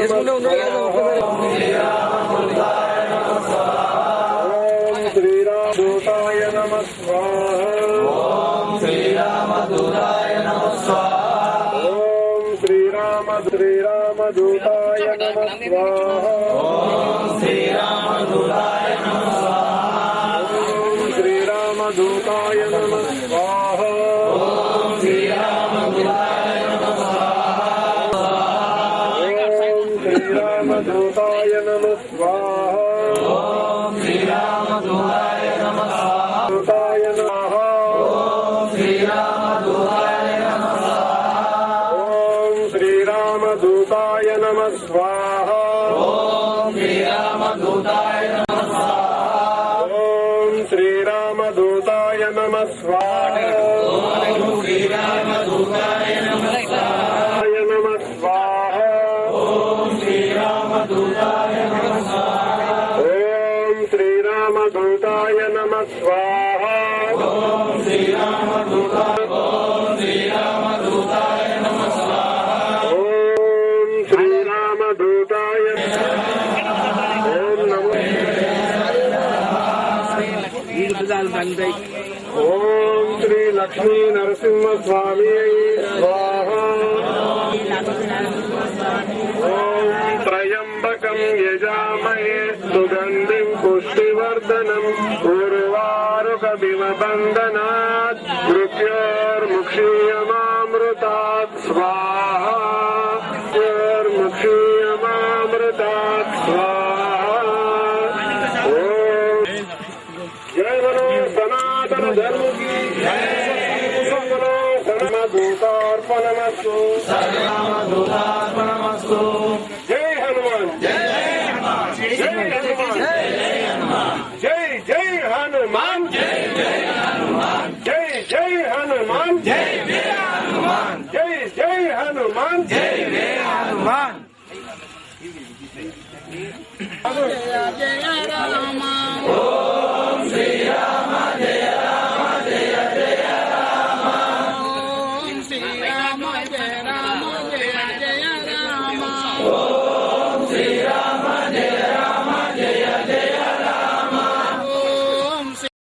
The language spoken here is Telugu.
శ్రీరామదూతాయ నమః శ్రీరామదూతాయ నమః శ్రీరామదూతాయ నమః శ్రీరామదూతాయ నమః శ్రీరామదూతాయ నమః శ్రీరామదూతాయ నమః శ్రీరామదూతాయ నమః శ్రీరామదూతాయ నమః దూతాయ నమః శ్రీరామదూతాయ నమః శ్రీరామదూతాయ నమః స్వాహా శ్రీరామదూతాయ నమః శ్రీరామదూతాయ నమః స్వాహా శ్రీరామదూతాయ నమః స్వాహా శ్రీరామదూతాయ నమః శ్రీరామదూతాయ నమః స్వాహా శ్రీరామదూతాయ నమః స్వాహా శ్రీరామదూతాయ ఓం శ్రీ లక్ష్మీ నరసింహ స్వామి స్వాహా ఓం త్రయంబకం యజామహే సుగంధిం పుష్టివర్ధనం ఉర్వారుకమివ బంధనాత్ మృత్యోర్ముక్షీయమామృతాత్ స్వాహా మృత్యోర్ముక్షీయమామృతాత్ స్వాహా. జయ బలో సనాతన ధర్మ కీ జయ. సర్వదూతార్పణమస్తు సర్వదూతార్పణమస్తు. జై హనుమాన్ జై హనుమాన్ జై హనుమాన్ జై జై హనుమాన్ జై జై హనుమాన్ జై జై హనుమాన్ జై జై హనుమాన్ జై జై హనుమాన్ జై జై హనుమాన్. జయ జయ రామ.